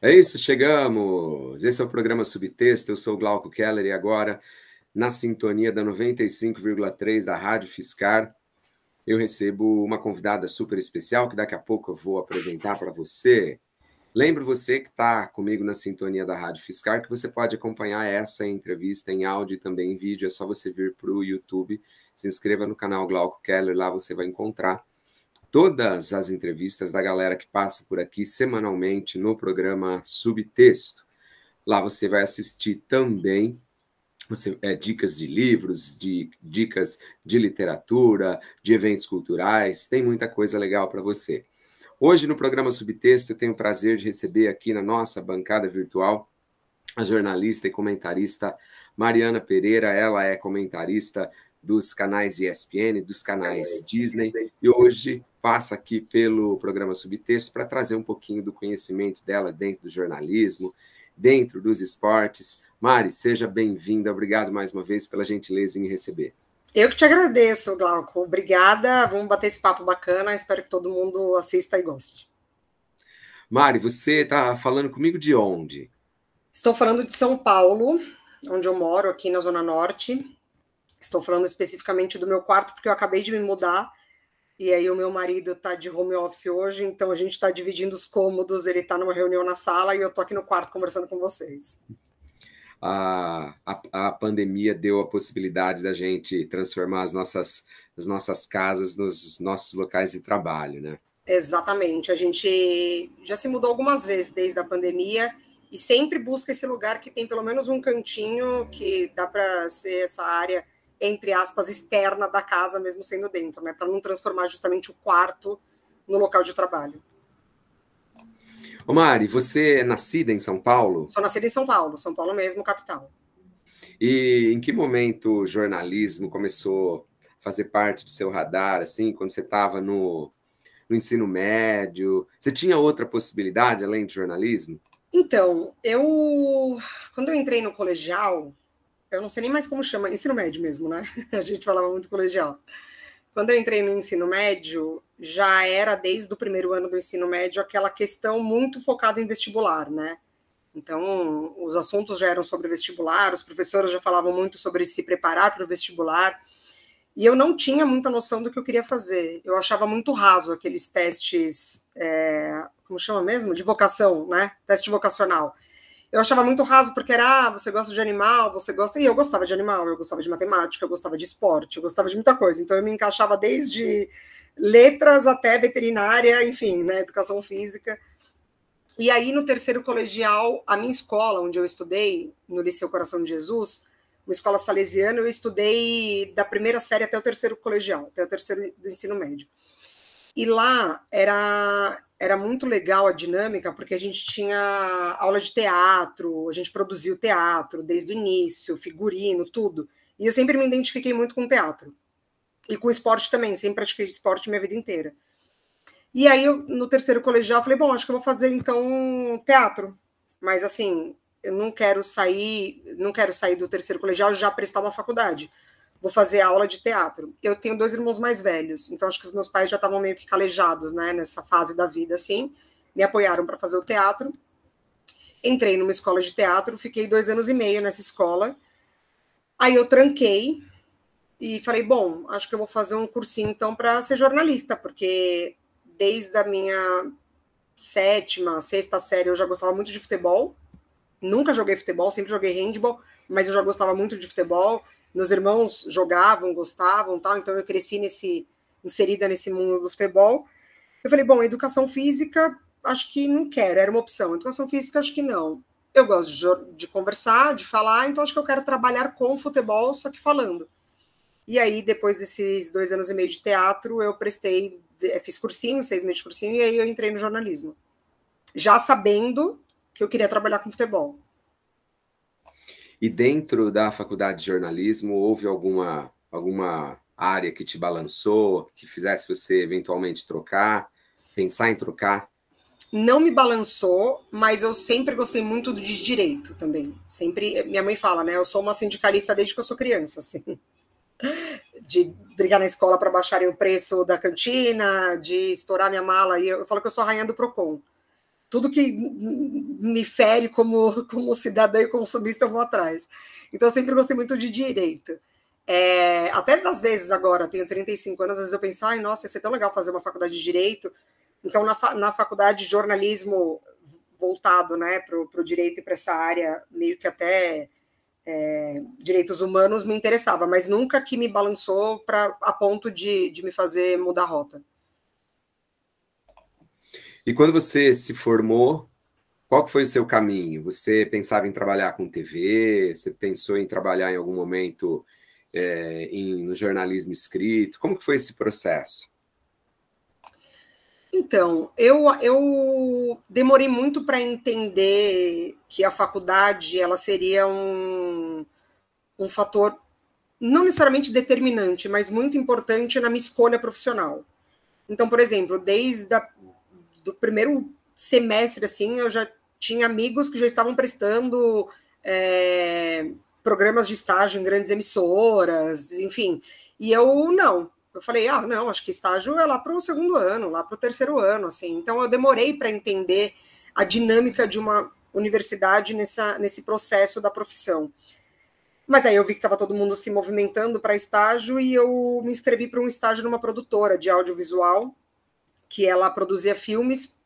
É isso, chegamos! Esse é o programa Subtexto, eu sou o Glauco Keller e agora, na sintonia da 95,3 da Rádio Fiscar, eu recebo uma convidada super especial que daqui a pouco eu vou apresentar para você. Lembro você que está comigo na sintonia da Rádio Fiscar que você pode acompanhar essa entrevista em áudio e também em vídeo, é só você vir para o YouTube, se inscreva no canal Glauco Keller, lá você vai encontrar todas as entrevistas da galera que passa por aqui semanalmente no programa Subtexto. Lá você vai assistir também dicas de livros, dicas de literatura, de eventos culturais, tem muita coisa legal para você. Hoje no programa Subtexto eu tenho o prazer de receber aqui na nossa bancada virtual a jornalista e comentarista Mariana Pereira. Ela é comentarista dos canais ESPN, dos canais Disney, e hoje passa aqui pelo programa Subtexto para trazer um pouquinho do conhecimento dela dentro do jornalismo, dentro dos esportes. Mari, seja bem-vinda. Obrigado mais uma vez pela gentileza em me receber. Eu que te agradeço, Glauco. Obrigada. Vamos bater esse papo bacana. Espero que todo mundo assista e goste. Mari, você está falando comigo de onde? Estou falando de São Paulo, onde eu moro, aqui na Zona Norte. Estou falando especificamente do meu quarto, porque eu acabei de me mudar. E aí o meu marido está de home office hoje, então a gente está dividindo os cômodos. Ele está numa reunião na sala e eu estou aqui no quarto conversando com vocês. A pandemia deu a possibilidade da gente transformar as nossas casas nos nossos locais de trabalho, né? Exatamente. A gente já se mudou algumas vezes desde a pandemia e sempre busca esse lugar que tem pelo menos um cantinho que dá para ser essa área, entre aspas, externa da casa, mesmo sendo dentro, né? Para não transformar justamente o quarto no local de trabalho. Ô Mari, você é nascida em São Paulo? Sou nascida em São Paulo mesmo, capital. E em que momento o jornalismo começou a fazer parte do seu radar, assim, quando você estava no ensino médio? Você tinha outra possibilidade além do jornalismo? Então, quando eu entrei no colegial, eu não sei nem mais como chama, ensino médio mesmo, né? A gente falava muito colegial. Quando eu entrei no ensino médio, já era desde o primeiro ano do ensino médio aquela questão muito focada em vestibular, né? Então, os assuntos já eram sobre vestibular, os professores já falavam muito sobre se preparar para o vestibular, e eu não tinha muita noção do que eu queria fazer. Eu achava muito raso aqueles testes, como chama mesmo? De vocação, né? Teste vocacional. Eu achava muito raso, porque era, você gosta de animal, você gosta... E eu gostava de animal, eu gostava de matemática, eu gostava de esporte, eu gostava de muita coisa. Então, eu me encaixava desde letras até veterinária, enfim, né? Educação física. E aí, no terceiro colegial, a minha escola, onde eu estudei, no Liceu Coração de Jesus, uma escola salesiana, eu estudei da primeira série até o terceiro colegial, até o terceiro do ensino médio. E lá era muito legal a dinâmica, porque a gente tinha aula de teatro, a gente produzia o teatro desde o início, figurino, tudo. E eu sempre me identifiquei muito com teatro. E com esporte também, sempre pratiquei esporte minha vida inteira. E aí, no terceiro colegial, eu falei, bom, acho que eu vou fazer, então, teatro. Mas, assim, eu não quero sair do terceiro colegial e já prestar uma faculdade. Vou fazer aula de teatro. Eu tenho 2 irmãos mais velhos, então acho que os meus pais já estavam meio que calejados, né, nessa fase da vida, assim. Me apoiaram para fazer o teatro. Entrei numa escola de teatro, fiquei 2 anos e meio nessa escola. Aí eu tranquei e falei, bom, acho que eu vou fazer um cursinho, então, para ser jornalista, porque desde a minha sétima, sexta série, eu já gostava muito de futebol. Nunca joguei futebol, sempre joguei handball, mas eu já gostava muito de futebol. Meus irmãos jogavam, gostavam, tal, então eu cresci inserida nesse mundo do futebol. Eu falei, bom, educação física, acho que não quero, era uma opção. Educação física, acho que não. Eu gosto de conversar, de falar, então acho que eu quero trabalhar com futebol, só que falando. E aí, depois desses 2 anos e meio de teatro, eu fiz cursinho, 6 meses de cursinho, e aí eu entrei no jornalismo. Já sabendo que eu queria trabalhar com futebol. E dentro da faculdade de jornalismo, houve alguma área que te balançou, que fizesse você eventualmente pensar em trocar? Não me balançou, mas eu sempre gostei muito de direito também. Sempre, minha mãe fala, né? Eu sou uma sindicalista desde que eu sou criança, assim. De brigar na escola para baixarem o preço da cantina, de estourar minha mala. E eu falo que eu sou a rainha do Procon. tudo que me fere como cidadã e consumista eu vou atrás. Então, eu sempre gostei muito de direito. Até às vezes agora, tenho 35 anos, às vezes eu penso, ai, nossa, ia ser tão legal fazer uma faculdade de direito. Então, na faculdade de jornalismo voltado, né, para o direito e para essa área, meio que até direitos humanos me interessava, mas nunca que me balançou a ponto de me fazer mudar a rota. E quando você se formou, qual que foi o seu caminho? Você pensava em trabalhar com TV? Você pensou em trabalhar em algum momento no jornalismo escrito? Como que foi esse processo? Então, eu demorei muito para entender que a faculdade ela seria um fator não necessariamente determinante, mas muito importante na minha escolha profissional. Então, por exemplo, desde do primeiro semestre, assim, eu já tinha amigos que já estavam prestando programas de estágio em grandes emissoras, enfim. E eu não. Eu falei, não, acho que estágio é lá para o segundo ano, lá para o terceiro ano, assim. Então, eu demorei para entender a dinâmica de uma universidade nesse processo da profissão. Mas aí eu vi que estava todo mundo se movimentando para estágio e eu me inscrevi para um estágio numa produtora de audiovisual, que ela produzia filmes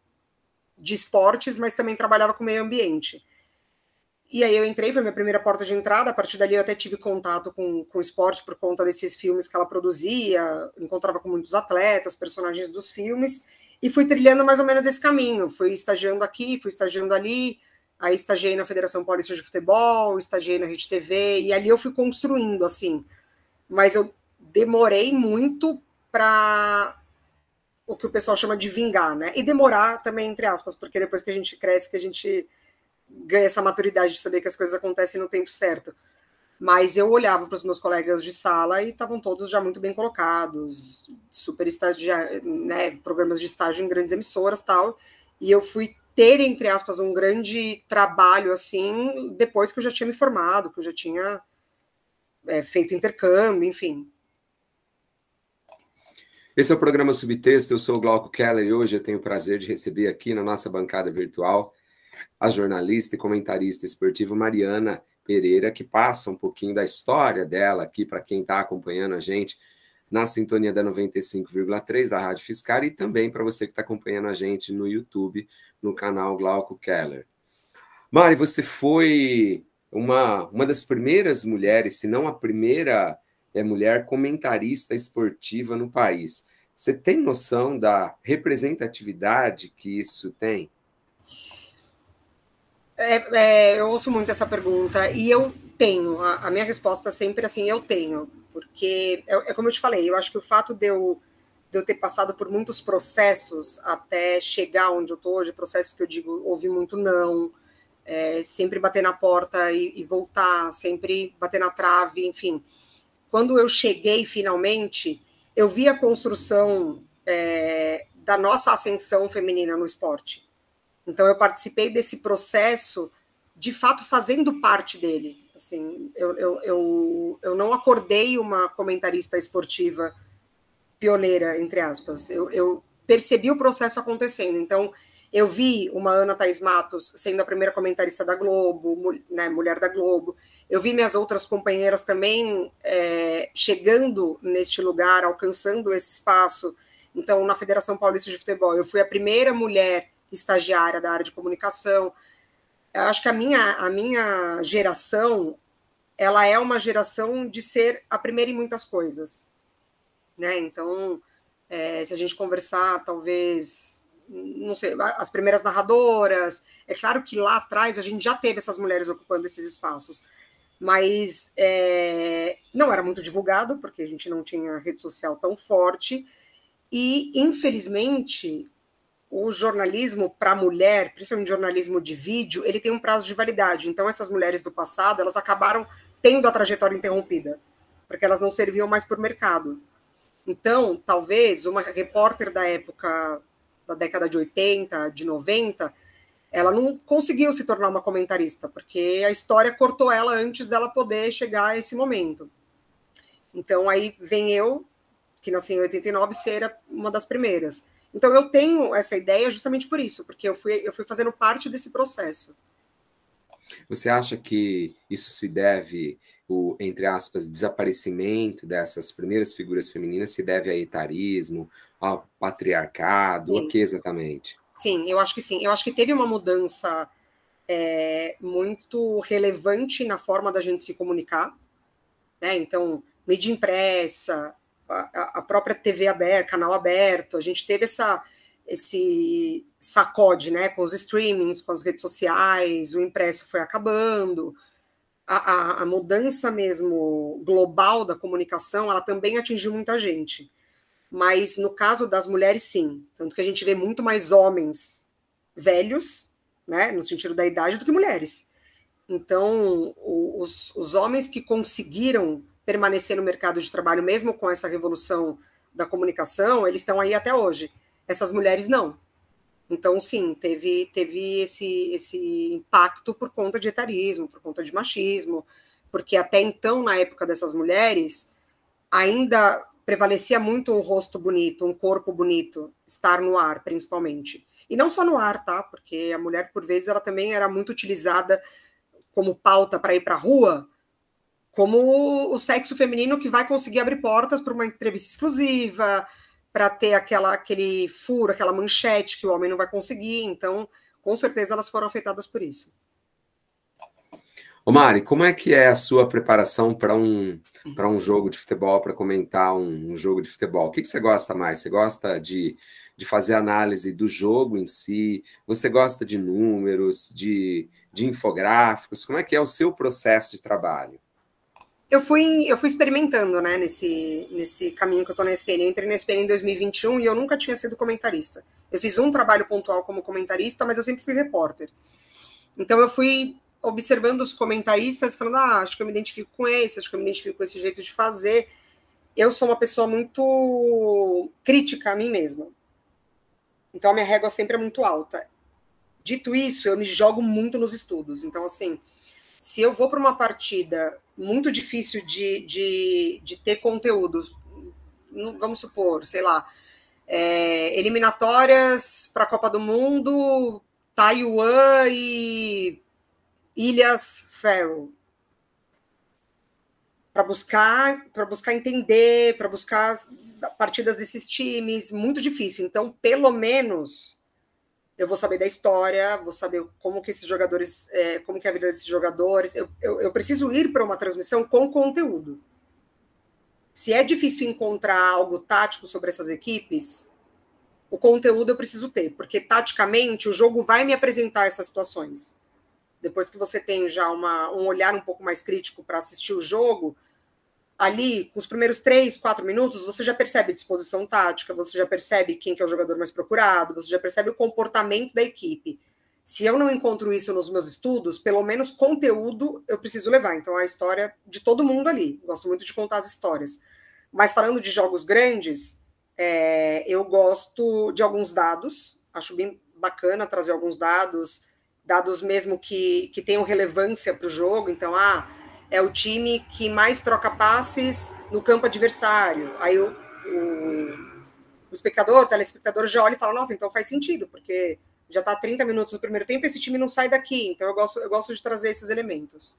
de esportes, mas também trabalhava com meio ambiente. E aí eu entrei, foi minha primeira porta de entrada, a partir dali eu até tive contato com o esporte por conta desses filmes que ela produzia, encontrava com muitos atletas, personagens dos filmes, e fui trilhando mais ou menos esse caminho, fui estagiando aqui, fui estagiando ali, aí estagiei na Federação Paulista de Futebol, estagiei na Rede TV, e ali eu fui construindo, assim, mas eu demorei muito para o que o pessoal chama de vingar, né, e demorar também, entre aspas, porque depois que a gente cresce, que a gente ganha essa maturidade de saber que as coisas acontecem no tempo certo. Mas eu olhava para os meus colegas de sala e estavam todos já muito bem colocados, super estagiários, né, programas de estágio em grandes emissoras e tal, e eu fui ter, entre aspas, um grande trabalho, assim, depois que eu já tinha me formado, que eu já tinha feito intercâmbio, enfim. Esse é o programa Subtexto, eu sou o Glauco Keller e hoje eu tenho o prazer de receber aqui na nossa bancada virtual a jornalista e comentarista esportiva Mariana Pereira, que passa um pouquinho da história dela aqui para quem está acompanhando a gente na sintonia da 95,3 da Rádio Fiscar e também para você que está acompanhando a gente no YouTube, no canal Glauco Keller. Mari, você foi uma das primeiras mulheres, se não a primeira mulher comentarista esportiva no país. Você tem noção da representatividade que isso tem? Eu ouço muito essa pergunta e eu tenho, a minha resposta é sempre assim, eu tenho, porque como eu te falei, eu acho que o fato de eu ter passado por muitos processos até chegar onde eu estou hoje, processos que eu digo, ouvi muito não, sempre bater na porta e voltar, sempre bater na trave, enfim. Quando eu cheguei finalmente, eu vi a construção da nossa ascensão feminina no esporte. Então, eu participei desse processo, de fato, fazendo parte dele. Assim, eu não acordei uma comentarista esportiva pioneira, entre aspas. Eu percebi o processo acontecendo. Então, eu vi uma Ana Thaís Matos sendo a primeira comentarista da Globo, né, mulher da Globo. Eu vi minhas outras companheiras também chegando neste lugar, alcançando esse espaço. Então, na Federação Paulista de Futebol, eu fui a primeira mulher estagiária da área de comunicação. Eu acho que a minha geração, ela é uma geração de ser a primeira em muitas coisas, né? Então, se a gente conversar, talvez, não sei, as primeiras narradoras, é claro que lá atrás a gente já teve essas mulheres ocupando esses espaços, mas não era muito divulgado, porque a gente não tinha rede social tão forte, e, infelizmente, o jornalismo para a mulher, principalmente jornalismo de vídeo, ele tem um prazo de validade. Então, essas mulheres do passado, elas acabaram tendo a trajetória interrompida, porque elas não serviam mais por mercado. Então, talvez uma repórter da época, da década de 80, de 90, ela não conseguiu se tornar uma comentarista, porque a história cortou ela antes dela poder chegar a esse momento. Então, aí vem eu, que nasci em 89, ser uma das primeiras. Então, eu tenho essa ideia justamente por isso, porque eu fui fazendo parte desse processo. Você acha que isso se deve, entre aspas, desaparecimento dessas primeiras figuras femininas, se deve a etarismo, ao patriarcado, Sim. o que exatamente? Sim, eu acho que sim. Eu acho que teve uma mudança muito relevante na forma da gente se comunicar, né? Então, mídia impressa, a própria TV aberta, canal aberto, a gente teve esse sacode, né? Com os streamings, com as redes sociais, o impresso foi acabando. A mudança mesmo global da comunicação, ela também atingiu muita gente. Mas no caso das mulheres, sim. Tanto que a gente vê muito mais homens velhos, né, no sentido da idade, do que mulheres. Então, os homens que conseguiram permanecer no mercado de trabalho, mesmo com essa revolução da comunicação, eles estão aí até hoje. Essas mulheres não. Então, sim, teve esse impacto por conta de etarismo, por conta de machismo, porque até então, na época dessas mulheres, ainda prevalecia muito um rosto bonito, um corpo bonito, estar no ar, principalmente. E não só no ar, tá? Porque a mulher, por vezes, ela também era muito utilizada como pauta para ir para a rua, como o sexo feminino que vai conseguir abrir portas para uma entrevista exclusiva, para ter aquele furo, aquela manchete que o homem não vai conseguir. Então, com certeza, elas foram afetadas por isso. Ô Mari, como é que é a sua preparação para um jogo de futebol, para comentar um jogo de futebol? O que você gosta mais? Você gosta de fazer análise do jogo em si? Você gosta de números, de infográficos? Como é que é o seu processo de trabalho? Eu fui experimentando, né, nesse caminho que eu tô na ESPN. Eu entrei na ESPN em 2021 e eu nunca tinha sido comentarista. Eu fiz um trabalho pontual como comentarista, mas eu sempre fui repórter. Então eu fui observando os comentaristas, falando, acho que eu me identifico com esse, acho que eu me identifico com esse jeito de fazer. Eu sou uma pessoa muito crítica a mim mesma. Então a minha régua sempre é muito alta. Dito isso, eu me jogo muito nos estudos. Então, assim, se eu vou para uma partida muito difícil de ter conteúdo, vamos supor, sei lá, eliminatórias para a Copa do Mundo, Taiwan e Ilhas Faroe, para buscar entender, para buscar partidas desses times, muito difícil. Então, pelo menos eu vou saber da história, vou saber como que esses jogadores, como que é a vida desses jogadores. Eu preciso ir para uma transmissão com conteúdo. Se é difícil encontrar algo tático sobre essas equipes, o conteúdo eu preciso ter, porque taticamente o jogo vai me apresentar essas situações. Depois que você tem já um olhar um pouco mais crítico para assistir o jogo, ali, com os primeiros 3, 4 minutos, você já percebe disposição tática, você já percebe quem que é o jogador mais procurado, você já percebe o comportamento da equipe. Se eu não encontro isso nos meus estudos, pelo menos conteúdo eu preciso levar. Então, a história de todo mundo ali. Gosto muito de contar as histórias. Mas falando de jogos grandes, eu gosto de alguns dados. Acho bem bacana trazer alguns dados mesmo que tenham relevância para o jogo. Então, é o time que mais troca passes no campo adversário. Aí o espectador, o telespectador já olha e fala, nossa, então faz sentido, porque já está 30 minutos no primeiro tempo, esse time não sai daqui. Então eu gosto de trazer esses elementos.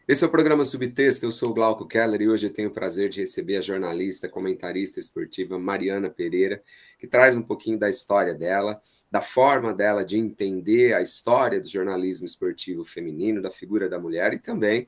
Esse é o programa Subtexto, eu sou o Glauco Keller e hoje eu tenho o prazer de receber a jornalista, comentarista esportiva Mariana Pereira, que traz um pouquinho da história dela, da forma dela de entender a história do jornalismo esportivo feminino, da figura da mulher e também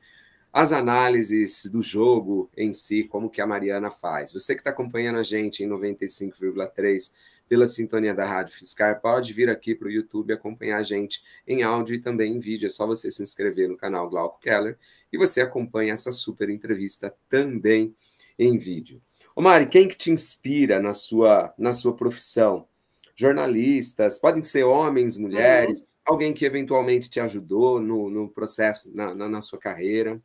as análises do jogo em si, como que a Mariana faz. Você que está acompanhando a gente em 95,3 pela sintonia da Rádio Fiscar, pode vir aqui para o YouTube acompanhar a gente em áudio e também em vídeo. É só você se inscrever no canal Glauco Keller e você acompanha essa super entrevista também em vídeo. Ô Mari, quem que te inspira na sua profissão? Jornalistas, podem ser homens, mulheres, alguém que eventualmente te ajudou no processo, na sua carreira?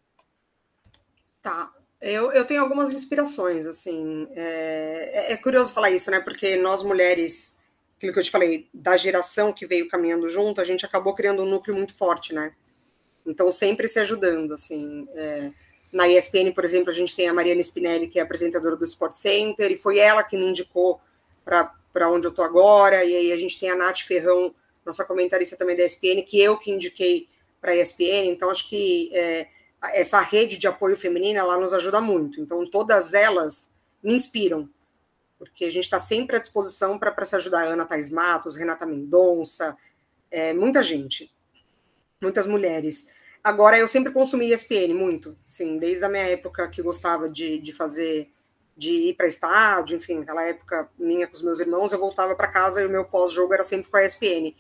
Tá. Eu tenho algumas inspirações, assim. É curioso falar isso, né? Porque nós mulheres, aquilo que eu te falei, da geração que veio caminhando junto, a gente acabou criando um núcleo muito forte, né? Então, sempre se ajudando, assim. Na ESPN, por exemplo, a gente tem a Mariana Spinelli, que é apresentadora do Sport Center, e foi ela que me indicou para onde eu estou agora, e aí a gente tem a Nath Ferrão, nossa comentarista também da ESPN, que eu que indiquei para a ESPN, então acho que essa rede de apoio feminino, ela nos ajuda muito, então todas elas me inspiram, porque a gente está sempre à disposição para se ajudar, Ana Thaís Matos, Renata Mendonça, muita gente, muitas mulheres. Agora, eu sempre consumi ESPN muito, sim, desde a minha época que gostava de fazer, de ir para estádio, enfim, aquela época minha com os meus irmãos, eu voltava para casa e o meu pós-jogo era sempre com a ESPN.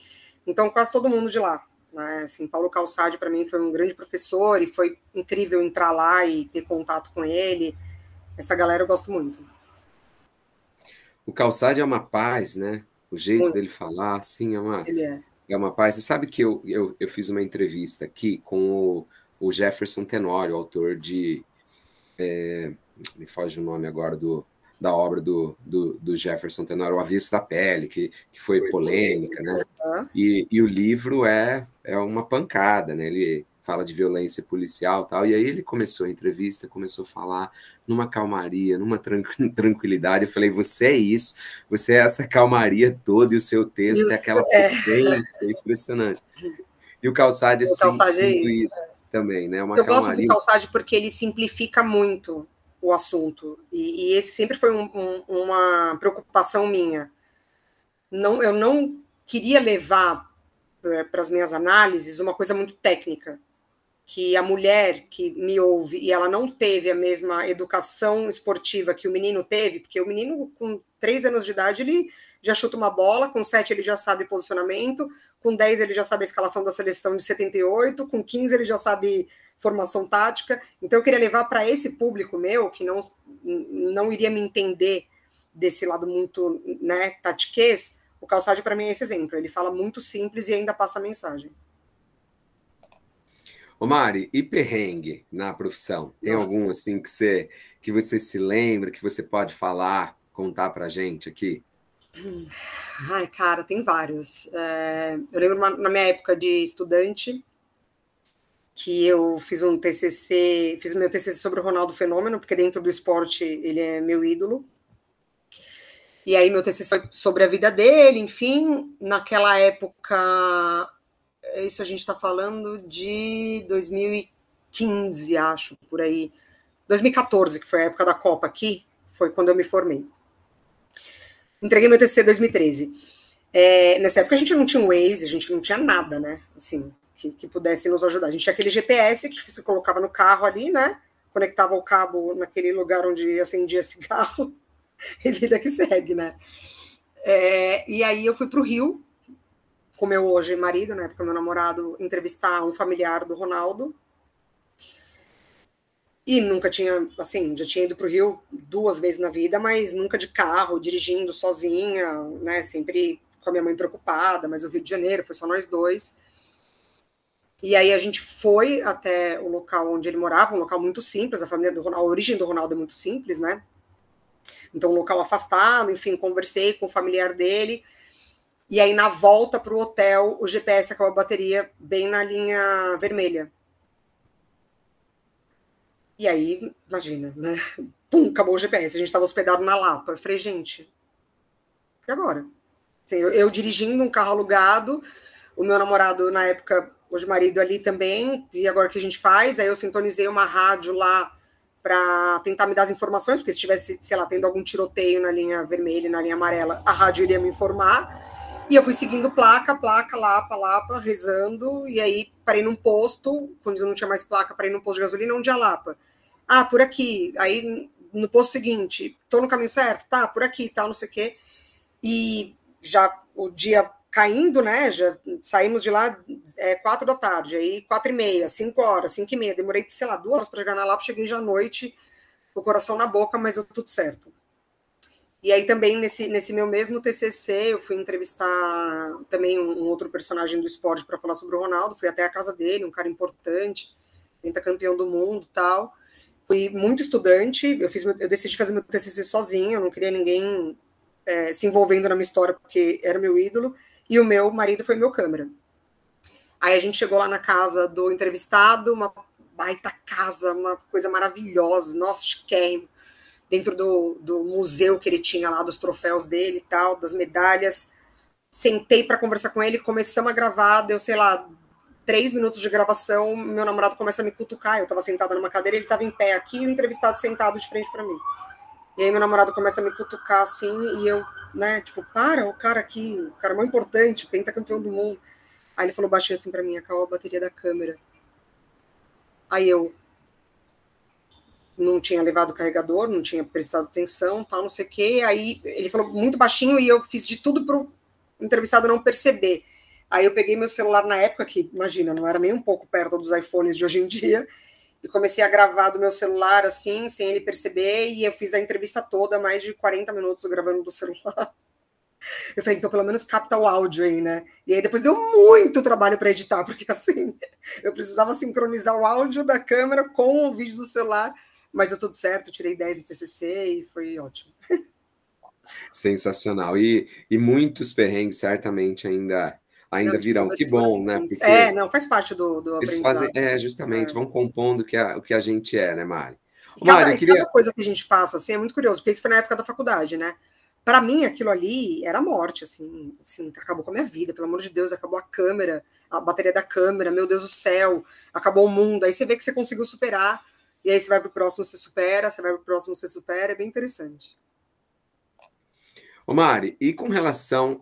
Então, quase todo mundo de lá, né? Assim, Paulo Calçade, para mim, foi um grande professor e foi incrível entrar lá e ter contato com ele. Essa galera eu gosto muito. O Calçade é uma paz, né? O jeito Muito. dele falar, assim, Ele é. É uma paz. Você sabe que eu fiz uma entrevista aqui com o Jefferson Tenório, autor de... me foge o nome agora da obra do Jefferson Tenório, O Avesso da Pele, que foi polêmica, né? E o livro é uma pancada, né? Ele fala de violência policial e tal, e aí ele começou a entrevista, começou a falar numa calmaria, numa tranquilidade. Eu falei, você é isso, você é essa calmaria toda, e o seu texto é aquela potência impressionante. E o Calçade, sinto isso também, né? Uma eu calmaria. gosto do Calçade porque ele simplifica muito o assunto, e esse sempre foi uma preocupação minha. Eu não queria levar para as minhas análises uma coisa muito técnica, que a mulher que me ouve e ela não teve a mesma educação esportiva que o menino teve, porque o menino com 3 anos de idade ele já chuta uma bola, com 7 ele já sabe posicionamento, com 10 ele já sabe a escalação da seleção de 78, com 15 ele já sabe formação tática. Então eu queria levar para esse público meu, que não iria me entender desse lado muito, né, tatiquês. O Calçade para mim é esse exemplo, ele fala muito simples e ainda passa a mensagem. Ô Mari, e perrengue na profissão? Tem algum assim que você se lembra, que você pode falar, contar pra gente aqui? Ai, cara, tem vários. Eu lembro na minha época de estudante que eu fiz um TCC, fiz o meu TCC sobre o Ronaldo Fenômeno, porque dentro do esporte ele é meu ídolo. E aí meu TCC foi sobre a vida dele, enfim, naquela época, isso a gente está falando de 2015, acho, por aí. 2014, que foi a época da Copa aqui, foi quando eu me formei. Entreguei meu TCC em 2013. Nessa época a gente não tinha um Waze, a gente não tinha nada, né? Assim, que pudesse nos ajudar. A gente tinha aquele GPS que você colocava no carro ali, né? Conectava o cabo naquele lugar onde acendia cigarro. E vida que segue, né? E aí eu fui para o Rio, com meu hoje marido, né? Porque meu namorado, entrevistar um familiar do Ronaldo. E nunca tinha, assim, já tinha ido para o Rio 2 vezes na vida, mas nunca de carro, dirigindo sozinha, né? Sempre com a minha mãe preocupada, mas o Rio de Janeiro foi só nós dois. E aí a gente foi até o local onde ele morava, um local muito simples, a família do Ronaldo, a origem do Ronaldo é muito simples, né? Então, um local afastado, enfim, conversei com o familiar dele. E aí, na volta para o hotel, o GPS acabou a bateria bem na linha vermelha. E aí, imagina, né? Pum, acabou o GPS. A gente estava hospedado na Lapa. Eu falei, gente, e agora? Assim, eu dirigindo um carro alugado, o meu namorado, na época, hoje marido ali também, e agora o que a gente faz? Aí eu sintonizei uma rádio lá para tentar me dar as informações, porque se tivesse, sei lá, tendo algum tiroteio na linha vermelha e na linha amarela, a rádio iria me informar. E eu fui seguindo placa, Lapa, rezando, e aí parei num posto, quando eu não tinha mais placa, parei num posto de gasolina, onde é a Lapa? Ah, por aqui. Aí no posto seguinte, tô no caminho certo? Tá, por aqui, tal, não sei o quê. E já o dia caindo, né? Já saímos de lá 4 da tarde, aí 4h30, 5 horas, 5h30. Demorei, sei lá, 2 horas para chegar na Lapa, cheguei já à noite, com o coração na boca, mas deu tudo certo. E aí também, nesse meu mesmo TCC, eu fui entrevistar também um outro personagem do esporte para falar sobre o Ronaldo, fui até a casa dele, um cara importante, pentacampeão do mundo e tal. Fui muito estudante, eu decidi fazer meu TCC sozinha, eu não queria ninguém se envolvendo na minha história, porque era meu ídolo, e o meu marido foi meu câmera. Aí a gente chegou lá na casa do entrevistado, uma baita casa, uma coisa maravilhosa, nossa, chiquérrimo. dentro do museu que ele tinha lá, dos troféus dele e tal, das medalhas. Sentei para conversar com ele, começamos a gravar, deu, sei lá, 3 minutos de gravação, meu namorado começa a me cutucar, eu estava sentada numa cadeira, ele estava em pé aqui e o entrevistado sentado de frente para mim. E aí meu namorado começa a me cutucar assim, e eu, né, tipo, para, o cara aqui, o cara mais importante, pentacampeão do mundo. Aí ele falou baixinho assim para mim, acabou a bateria da câmera. Aí eu não tinha levado o carregador, não tinha prestado atenção, tal, não sei o quê. Aí ele falou muito baixinho e eu fiz de tudo pro entrevistado não perceber. Aí eu peguei meu celular na época, que, imagina, não era nem um pouco perto dos iPhones de hoje em dia, e comecei a gravar do meu celular, assim, sem ele perceber, e eu fiz a entrevista toda, mais de 40 minutos gravando do celular. Eu falei, então pelo menos capta o áudio aí, né? E aí depois deu muito trabalho para editar, porque assim, eu precisava sincronizar o áudio da câmera com o vídeo do celular, mas deu tudo certo, tirei 10 no TCC e foi ótimo. Sensacional. E muitos perrengues certamente ainda Não, de virão. Que cobertura bom, tem né? muitos. Porque Não, faz parte do eles fazem, aprendizado. justamente, vão compondo o que a gente é, né, Mari? E Ô, Mari, eu queria. cada coisa que a gente passa, assim, é muito curioso, porque isso foi na época da faculdade, né? Para mim, aquilo ali era morte, assim, acabou com a minha vida, pelo amor de Deus, acabou a câmera, a bateria da câmera, meu Deus do céu, acabou o mundo. Aí você vê que você conseguiu superar, e aí você vai pro próximo, você supera, você vai pro próximo, você supera, é bem interessante. Ô, Mari, e com relação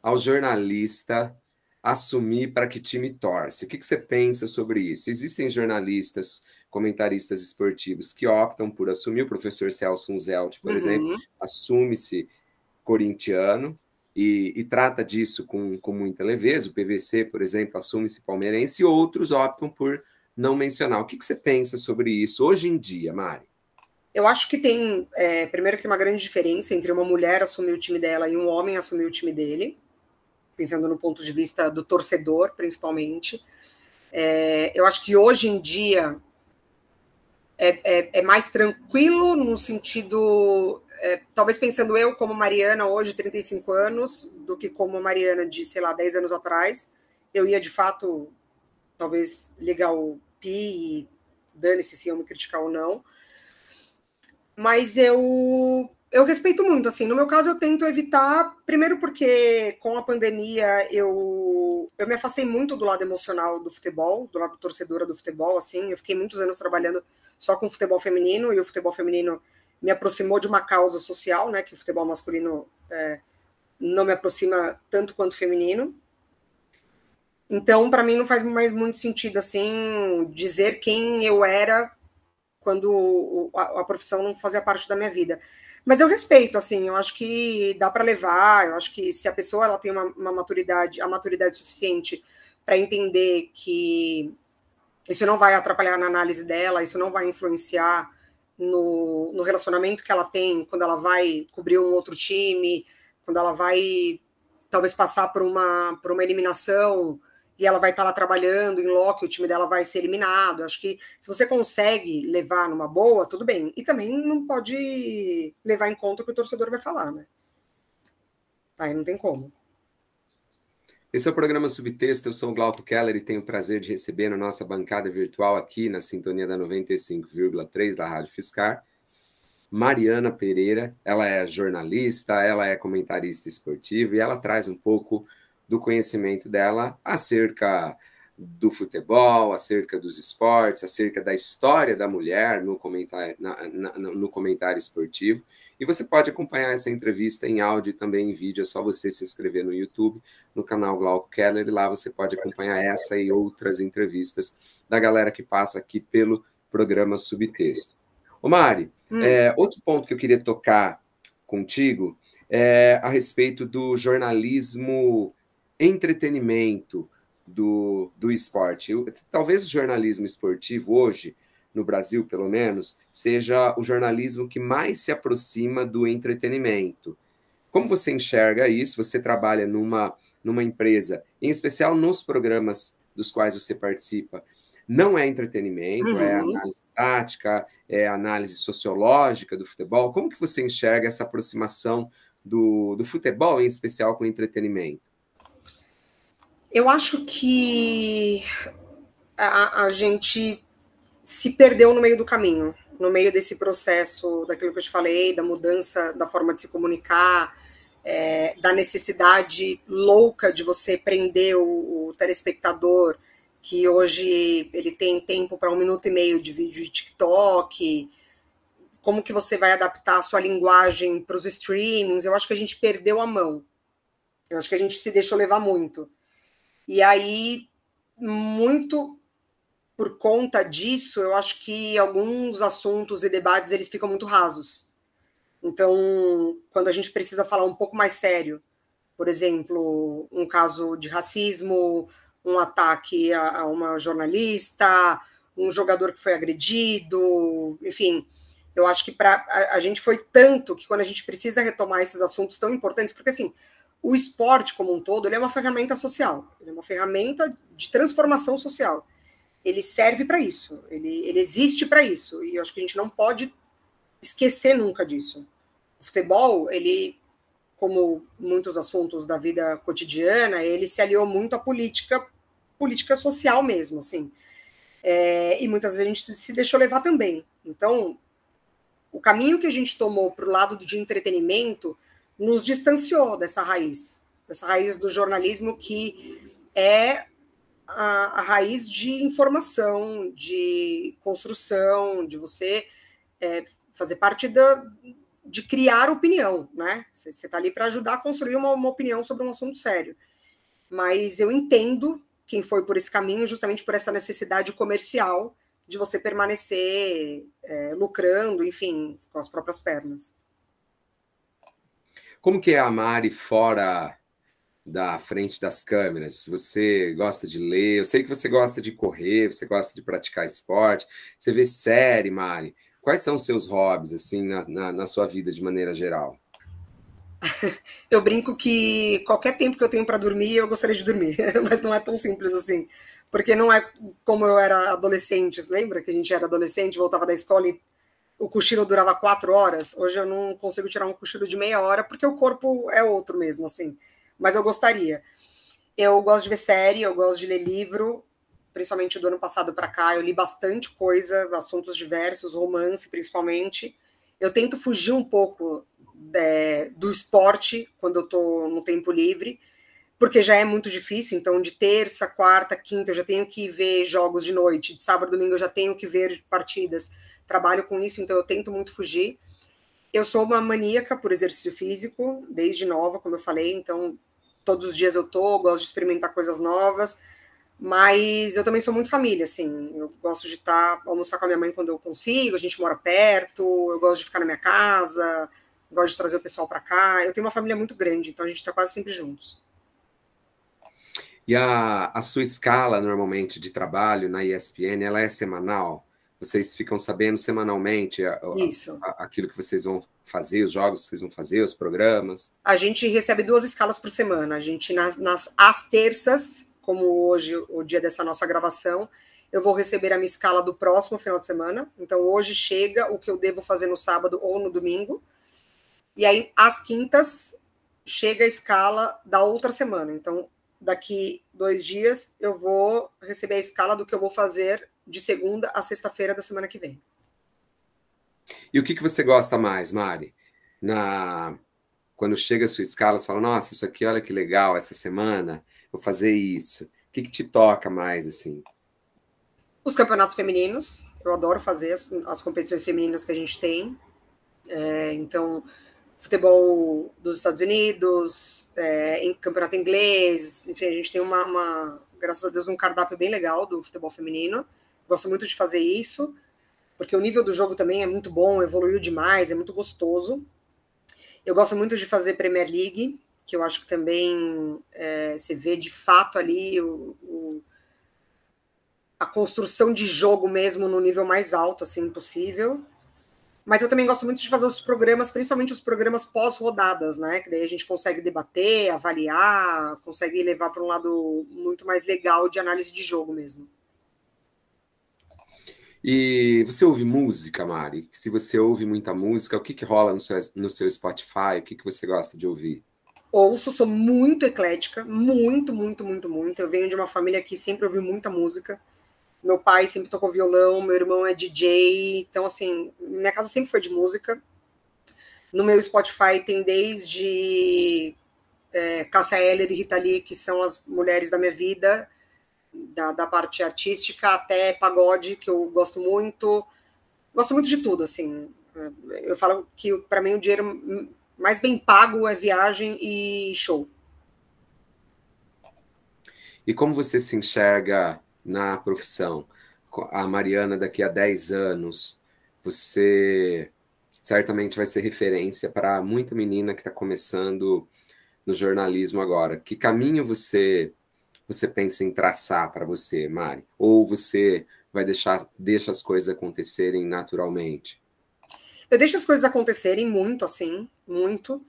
ao jornalista assumir para que time torce? O que você pensa sobre isso? Existem jornalistas, comentaristas esportivos que optam por assumir. O professor Celso Unzelt, por exemplo, assume-se corintiano e trata disso com muita leveza. O PVC, por exemplo, assume-se palmeirense, e outros optam por não mencionar. O que você pensa sobre isso hoje em dia, Mari? Eu acho que tem, primeiro que tem uma grande diferença entre uma mulher assumir o time dela e um homem assumir o time dele, pensando no ponto de vista do torcedor, principalmente. Eu acho que hoje em dia é mais tranquilo no sentido, talvez pensando eu como Mariana hoje, 35 anos, do que como Mariana de, sei lá, 10 anos atrás. Eu ia, de fato, talvez ligar o pi e dane-se se eu me criticar ou não. Mas eu respeito muito, assim, no meu caso eu tento evitar, primeiro porque com a pandemia eu me afastei muito do lado emocional do futebol, do lado torcedora do futebol, assim, eu fiquei muitos anos trabalhando só com futebol feminino, e o futebol feminino me aproximou de uma causa social, né, que o futebol masculino não me aproxima tanto quanto o feminino. Então, para mim não faz mais muito sentido, assim, dizer quem eu era quando a profissão não fazia parte da minha vida. Mas eu respeito, assim, eu acho que dá para levar, eu acho que se a pessoa ela tem uma maturidade, a maturidade suficiente para entender que isso não vai atrapalhar na análise dela, isso não vai influenciar no relacionamento que ela tem quando ela vai cobrir um outro time, quando ela vai talvez passar por uma eliminação e ela vai estar lá trabalhando em loco, o time dela vai ser eliminado. Acho que se você consegue levar numa boa, tudo bem. E também não pode levar em conta o que o torcedor vai falar, né? Aí não tem como. Esse é o programa Subtexto, eu sou o Glauco Keller e tenho o prazer de receber na nossa bancada virtual aqui na sintonia da 95,3 da Rádio Fiscar, Mariana Pereira. Ela é jornalista, ela é comentarista esportiva e ela traz um pouco do conhecimento dela acerca do futebol, acerca dos esportes, acerca da história da mulher no comentário esportivo. E você pode acompanhar essa entrevista em áudio e também em vídeo, é só você se inscrever no YouTube, no canal Glauco Keller, e lá você pode acompanhar essa e outras entrevistas da galera que passa aqui pelo programa Subtexto. Ô Mari, outro ponto que eu queria tocar contigo é a respeito do jornalismo entretenimento do esporte. Talvez o jornalismo esportivo hoje, no Brasil pelo menos, seja o jornalismo que mais se aproxima do entretenimento. Como você enxerga isso? Você trabalha numa empresa, em especial nos programas dos quais você participa, não é entretenimento, é análise tática, é análise sociológica do futebol. Como que você enxerga essa aproximação do futebol, em especial, com o entretenimento? Eu acho que a gente se perdeu no meio do caminho. no meio desse processo, daquilo que eu te falei, da mudança da forma de se comunicar, da necessidade louca de você prender o telespectador, que hoje ele tem tempo para 1 minuto e meio de vídeo de TikTok, como que você vai adaptar a sua linguagem para os streamings. Eu acho que a gente perdeu a mão. Eu acho que a gente se deixou levar muito. E aí, muito por conta disso, eu acho que alguns assuntos e debates, eles ficam muito rasos. Então, quando a gente precisa falar um pouco mais sério, por exemplo, um caso de racismo, um ataque a uma jornalista, um jogador que foi agredido, enfim, eu acho que a gente foi tanto que quando a gente precisa retomar esses assuntos tão importantes, porque assim, o esporte como um todo, ele é uma ferramenta social, ele é uma ferramenta de transformação social. Ele serve para isso, ele existe para isso, e eu acho que a gente não pode esquecer nunca disso. O futebol, ele, como muitos assuntos da vida cotidiana, ele se aliou muito à política social mesmo, assim. E muitas vezes a gente se deixou levar também. Então, o caminho que a gente tomou para o lado de entretenimento nos distanciou dessa raiz do jornalismo, que é a raiz de informação, de construção, de você fazer parte de criar opinião, né? Você está ali para ajudar a construir uma opinião sobre um assunto sério. Mas eu entendo quem foi por esse caminho, justamente por essa necessidade comercial de você permanecer lucrando, enfim, com as próprias pernas. Como que é a Mari fora da frente das câmeras? Se você gosta de ler, eu sei que você gosta de correr, você gosta de praticar esporte, você vê série, Mari. Quais são os seus hobbies, assim, na sua vida de maneira geral? Eu brinco que qualquer tempo que eu tenho para dormir, eu gostaria de dormir, mas não é tão simples assim, porque não é como eu era adolescente. Lembra que a gente era adolescente, voltava da escola e o cochilo durava 4 horas? Hoje eu não consigo tirar um cochilo de meia hora, porque o corpo é outro mesmo, assim, mas eu gostaria. Eu gosto de ver série, eu gosto de ler livro, principalmente do ano passado para cá, eu li bastante coisa, assuntos diversos, romance principalmente. Eu tento fugir um pouco do esporte quando eu estou no tempo livre, porque já é muito difícil. Então, de terça, quarta, quinta, eu já tenho que ver jogos de noite, de sábado, domingo, eu já tenho que ver partidas. Trabalho com isso, então eu tento muito fugir. Eu sou uma maníaca por exercício físico, desde nova, como eu falei, então todos os dias eu gosto de experimentar coisas novas, mas eu também sou muito família, assim, eu gosto de almoçar com a minha mãe quando eu consigo, a gente mora perto, eu gosto de ficar na minha casa, gosto de trazer o pessoal para cá. Eu tenho uma família muito grande, então a gente está quase sempre juntos. E a sua escala, normalmente, de trabalho na ESPN, ela é semanal? Vocês ficam sabendo semanalmente aquilo que vocês vão fazer, os jogos que vocês vão fazer, os programas? A gente recebe 2 escalas por semana. A gente, às terças, como hoje, o dia dessa nossa gravação, eu vou receber a minha escala do próximo final de semana. Então, hoje chega o que eu devo fazer no sábado ou no domingo. E aí, às quintas, chega a escala da outra semana. Então, daqui 2 dias, eu vou receber a escala do que eu vou fazer de segunda a sexta-feira da semana que vem. E o que você gosta mais, Mari? Quando chega a sua escala, você fala, nossa, isso aqui, olha que legal, essa semana, vou fazer isso. O que te toca mais, assim? Os campeonatos femininos. Eu adoro fazer as competições femininas que a gente tem. Então, futebol dos Estados Unidos, em campeonato inglês, enfim, a gente tem graças a Deus, um cardápio bem legal do futebol feminino. Gosto muito de fazer isso, porque o nível do jogo também é muito bom, evoluiu demais, é muito gostoso. Eu gosto muito de fazer Premier League, que eu acho que também se vê de fato ali a construção de jogo mesmo no nível mais alto, assim, possível. Mas eu também gosto muito de fazer os programas, principalmente os programas pós-rodadas, né? Que daí a gente consegue debater, avaliar, consegue levar para um lado muito mais legal de análise de jogo mesmo. E você ouve música, Mari? Se você ouve muita música, o que rola no seu Spotify? O que você gosta de ouvir? Ouço, sou muito eclética, muito, muito, muito, muito. Eu venho de uma família que sempre ouviu muita música. Meu pai sempre tocou violão, meu irmão é DJ, então, assim, minha casa sempre foi de música. No meu Spotify tem desde Cássia Eller e Rita Lee, que são as mulheres da minha vida, da parte artística, até pagode, que eu gosto muito. Gosto muito de tudo, assim. Eu falo que, para mim, o dinheiro mais bem pago é viagem e show. E como você se enxerga na profissão? A Mariana, daqui a 10 anos, você certamente vai ser referência para muita menina que está começando no jornalismo agora. Que caminho você pensa em traçar para você, Mari? Ou você vai deixa as coisas acontecerem naturalmente? Eu deixo as coisas acontecerem muito, assim, muito.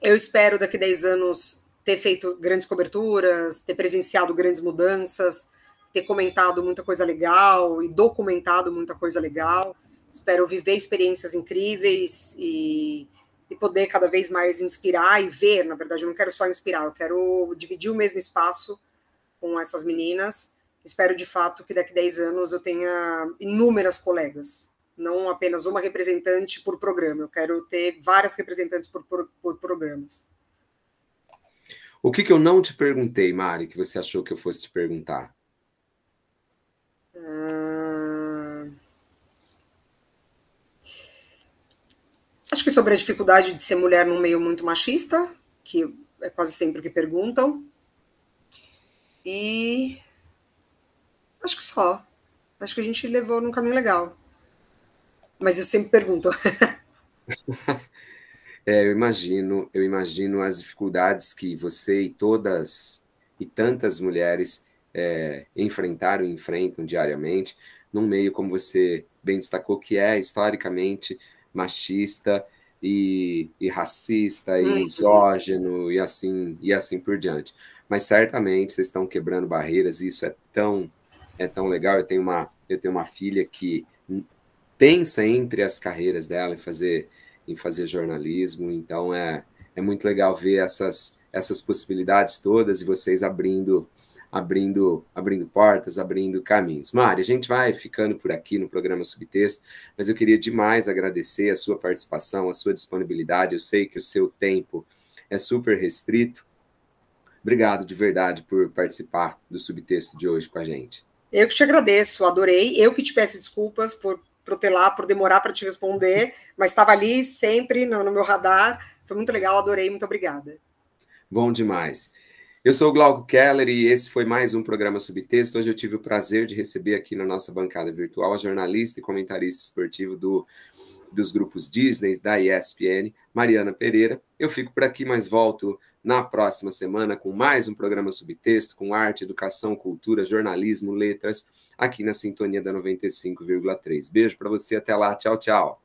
Eu espero, daqui a 10 anos, ter feito grandes coberturas, ter presenciado grandes mudanças, ter comentado muita coisa legal e documentado muita coisa legal. Espero viver experiências incríveis e poder cada vez mais inspirar e ver. Na verdade, eu não quero só inspirar, eu quero dividir o mesmo espaço com essas meninas. Espero, de fato, que daqui a 10 anos eu tenha inúmeras colegas, não apenas uma representante por programa. Eu quero ter várias representantes por programas. O que eu não te perguntei, Mari, que você achou que eu fosse te perguntar? Acho que sobre a dificuldade de ser mulher num meio muito machista, que é quase sempre o que perguntam. E acho que só. Acho que a gente levou num caminho legal. Mas eu sempre pergunto. Eu imagino as dificuldades que você e todas e tantas mulheres enfrentaram e enfrentam diariamente, num meio, como você bem destacou, que é historicamente machista e racista e misógino e assim por diante. Mas certamente vocês estão quebrando barreiras e isso é tão legal. Eu tenho uma filha que pensa entre as carreiras dela em fazer jornalismo, então é muito legal ver essas possibilidades todas e vocês abrindo portas, abrindo caminhos. Mari, a gente vai ficando por aqui no programa Subtexto, mas eu queria demais agradecer a sua participação, a sua disponibilidade. Eu sei que o seu tempo é super restrito. Obrigado de verdade por participar do Subtexto de hoje com a gente. Eu que te agradeço, adorei. Eu que te peço desculpas por protelar, por demorar para te responder, mas estava ali sempre no meu radar. Foi muito legal, adorei, muito obrigada. Bom demais. Eu sou o Glauco Keller e esse foi mais um programa Subtexto. Hoje eu tive o prazer de receber aqui na nossa bancada virtual a jornalista e comentarista esportivo dos grupos Disney, da ESPN, Mariana Pereira. Eu fico por aqui, mas volto na próxima semana com mais um programa Subtexto, com arte, educação, cultura, jornalismo, letras, aqui na sintonia da 95,3. Beijo para você, até lá, tchau, tchau.